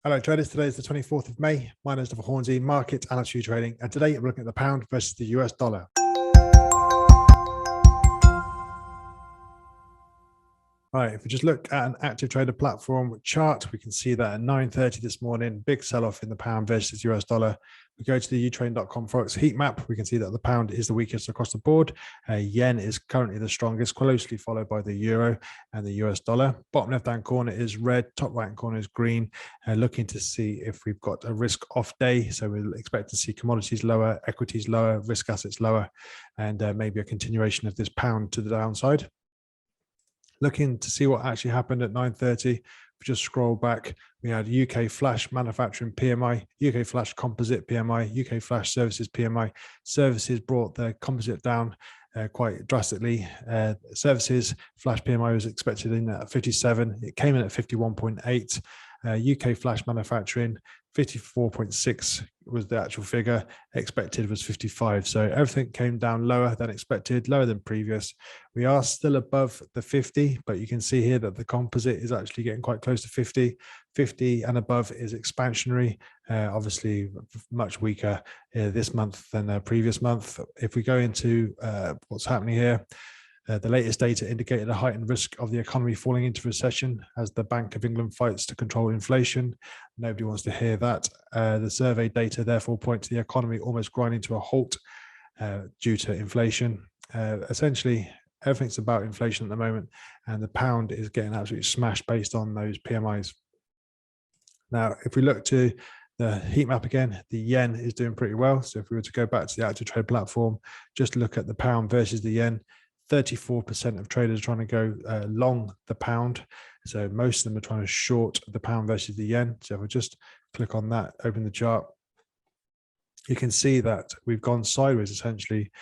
Hello traders, today is the 24th of May. My name is Dr. Hornsey, market analyst YouTrading, and today we're looking at the pound versus the US dollar. All right, if we just look at an active trader platform chart, we can see that at 9:30 this morning, big sell-off in the pound versus US dollar. We go to the YouTrading.com Forex heat map. We can see that the pound is the weakest across the board. Yen is currently the strongest, closely followed by the euro and the US dollar. Bottom left-hand corner is red, top right-hand corner is green. Looking to see if we've got a risk-off day. So we'll expect to see commodities lower, equities lower, risk assets lower, and maybe a continuation of this pound to the downside. Looking to see what actually happened at 9:30. We just scroll back. We had UK flash manufacturing PMI, UK flash composite PMI, UK flash services PMI. Services brought the composite down quite drastically. Services flash PMI was expected in at 57. It came in at 51.8. UK flash manufacturing 54.6 was the actual figure. Expected was 55. So everything came down lower than expected, lower than previous. We are still above the 50, but you can see here that the composite is actually getting quite close to 50. 50 and above is expansionary, obviously much weaker this month than the previous month. If we go into what's happening here, the latest data indicated a heightened risk of the economy falling into recession as the Bank of England fights to control inflation. Nobody wants to hear that. The survey data therefore point to the economy almost grinding to a halt due to inflation. Essentially, everything's about inflation at the moment, and the pound is getting absolutely smashed based on those PMIs. Now, if we look to the heat map again, the yen is doing pretty well. So if we were to go back to the active trade platform, just look at the pound versus the yen, 34% of traders are trying to go long the pound. So most of them are trying to short the pound versus the yen. So if I just click on that, open the chart, you can see that we've gone sideways essentially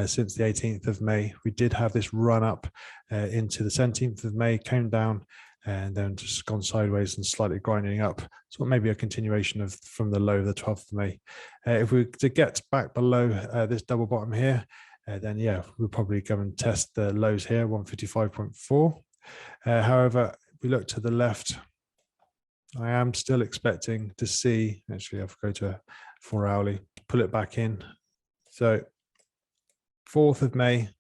since the 18th of May. We did have this run up into the 17th of May, came down, and then just gone sideways and slightly grinding up. So maybe a continuation of from the low of the 12th of May. If we to get back below this double bottom here, then yeah, we'll probably go and test the lows here, 155.4. However, if we look to the left, I am still expecting to see, actually I'll go to 4 hourly, pull it back in. So 4th of May,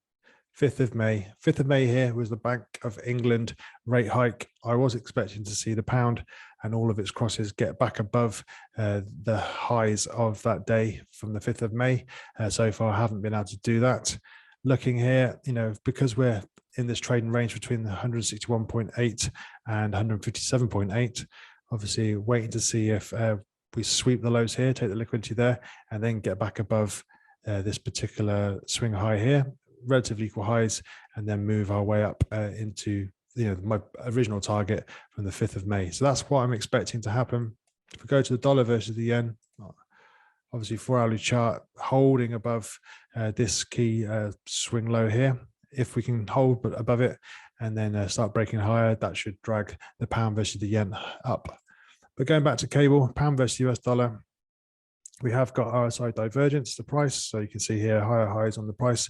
5th of May. 5th of May here was the Bank of England rate hike. I was expecting to see the pound and all of its crosses get back above the highs of that day from the 5th of May. So far, I haven't been able to do that. Looking here, you know, because we're in this trading range between the 161.8 and 157.8, obviously waiting to see if we sweep the lows here, take the liquidity there, and then get back above this particular swing high here, relatively equal highs, and then move our way up into my original target from the 5th of May. So that's what I'm expecting to happen. If we go to the dollar versus the yen, obviously 4 hourly chart holding above this key swing low here. If we can hold above it and then start breaking higher, that should drag the pound versus the yen up. But going back to cable, pound versus US dollar, we have got RSI divergence, the price. So you can see here higher highs on the price,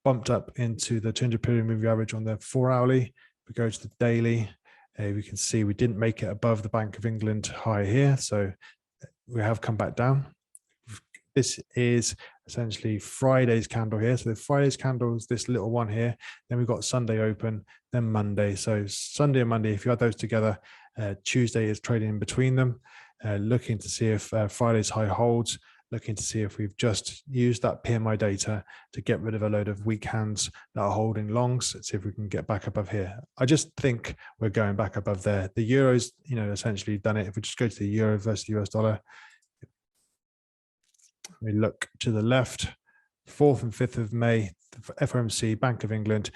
bumped up into the 200 period moving average on the 4 hourly. We go to the daily, we can see we didn't make it above the Bank of England high here, so we have come back down. This is essentially Friday's candle here. So the Friday's candle is this little one here. Then we've got Sunday open, then Monday. So Sunday and Monday, if you add those together, Tuesday is trading in between them, looking to see if Friday's high holds, looking to see if we've just used that PMI data to get rid of a load of weak hands that are holding longs. Let's see if we can get back above here. I just think we're going back above there. The euro's, essentially done it. If we just go to the euro versus the US dollar, we look to the left, 4th and 5th of May, FOMC, Bank of England,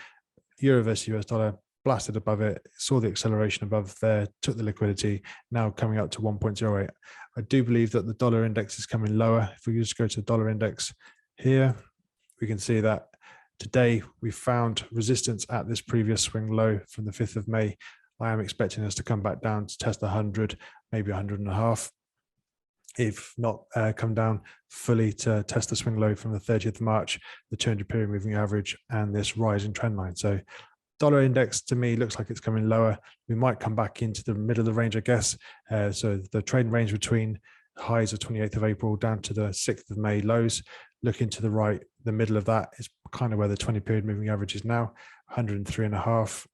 euro versus US dollar, blasted above it, saw the acceleration above there, took the liquidity, now coming up to 1.08. I do believe that the dollar index is coming lower. If we just go to the dollar index here, we can see that today we found resistance at this previous swing low from the 5th of May. I am expecting us to come back down to test 100, maybe 100.5. If not, come down fully to test the swing low from the 30th of March, the 200 period moving average, and this rising trend line. So dollar index to me looks like it's coming lower. We might come back into the middle of the range, I guess. So the trading range between highs of 28th of April down to the 6th of May lows. Looking to the right, the middle of that is kind of where the 20-period moving average is now, 103.5.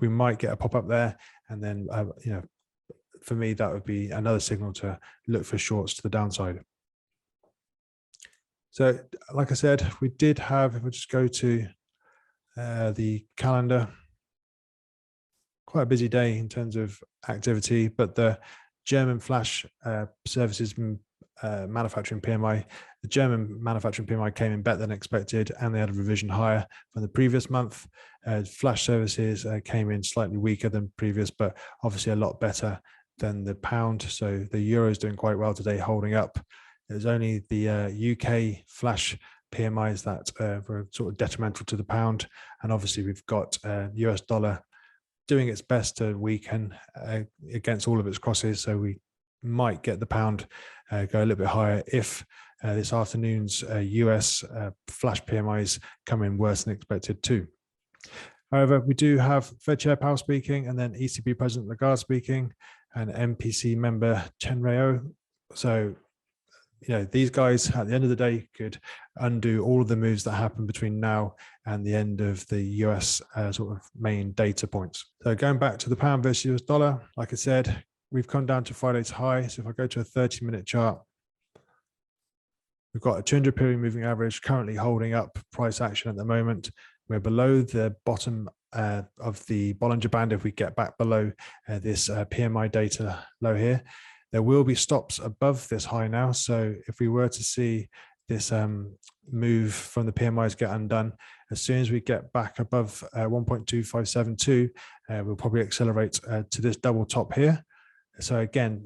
We might get a pop up there, and then for me that would be another signal to look for shorts to the downside. So, like I said, we did have. If we just go to the calendar, quite a busy day in terms of activity, but the German flash services manufacturing PMI, the German manufacturing PMI came in better than expected, and they had a revision higher from the previous month. Flash services came in slightly weaker than previous, but obviously a lot better than the pound. So the euro is doing quite well today, holding up. There's only the UK flash PMIs that were sort of detrimental to the pound, and obviously we've got US dollar doing its best to weaken against all of its crosses. So we might get the pound go a little bit higher if this afternoon's US flash PMIs come in worse than expected too. However, we do have Fed Chair Powell speaking, and then ECB President Lagarde speaking, and MPC member Chen Rao. So, these guys at the end of the day could undo all of the moves that happen between now and the end of the US sort of main data points. So going back to the pound versus US dollar, like I said, we've come down to Friday's high. So if I go to a 30-minute chart, we've got a 200-period moving average currently holding up price action at the moment. We're below the bottom of the Bollinger Band. If we get back below this PMI data low here, there will be stops above this high now. So if we were to see this move from the PMIs get undone, as soon as we get back above 1.2572, we'll probably accelerate to this double top here. So again,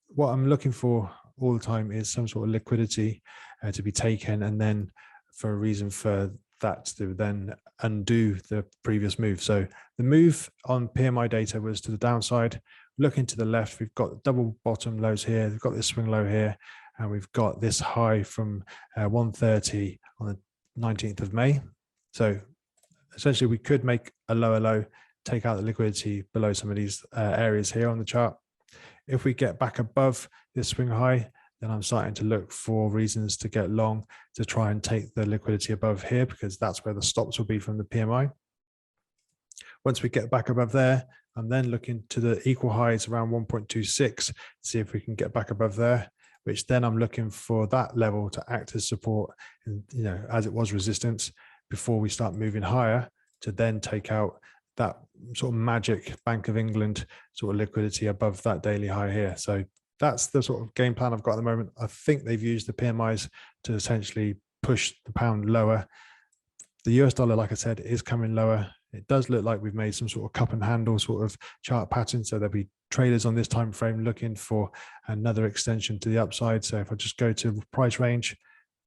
what I'm looking for all the time is some sort of liquidity to be taken, and then for a reason for that to then undo the previous move. So the move on PMI data was to the downside. Looking to the left, we've got double bottom lows here. We've got this swing low here, and we've got this high from 130 on the 19th of May. So essentially, we could make a lower low, take out the liquidity below some of these areas here on the chart. If we get back above this swing high, then I'm starting to look for reasons to get long to try and take the liquidity above here, because that's where the stops will be from the PMI. Once we get back above there, I'm then looking to the equal highs around 1.26, see if we can get back above there, which then I'm looking for that level to act as support, and as it was resistance before we start moving higher, to then take out that sort of magic Bank of England sort of liquidity above that daily high here. So that's the sort of game plan I've got at the moment. I think they've used the PMIs to essentially push the pound lower. The US dollar, like I said, is coming lower. It does look like we've made some sort of cup and handle sort of chart pattern. So there'll be traders on this time frame looking for another extension to the upside. So if I just go to price range,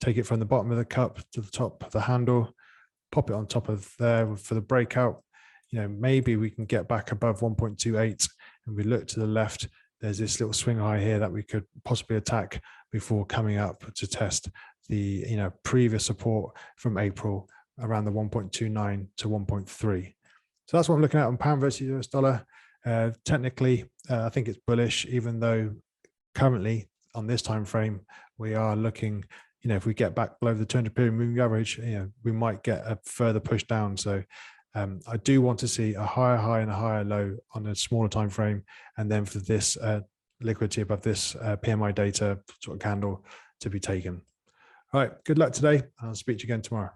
take it from the bottom of the cup to the top of the handle, pop it on top of there for the breakout, maybe we can get back above 1.28, and we look to the left. There's this little swing high here that we could possibly attack before coming up to test the previous support from April around the 1.29 to 1.3. So that's what I'm looking at on pound versus US dollar. Technically, I think it's bullish, even though currently on this time frame we are looking, if we get back below the 200-period moving average, we might get a further push down. So I do want to see a higher high and a higher low on a smaller time frame, and then for this liquidity above this PMI data sort of candle to be taken. All right, good luck today. I'll speak to you again tomorrow.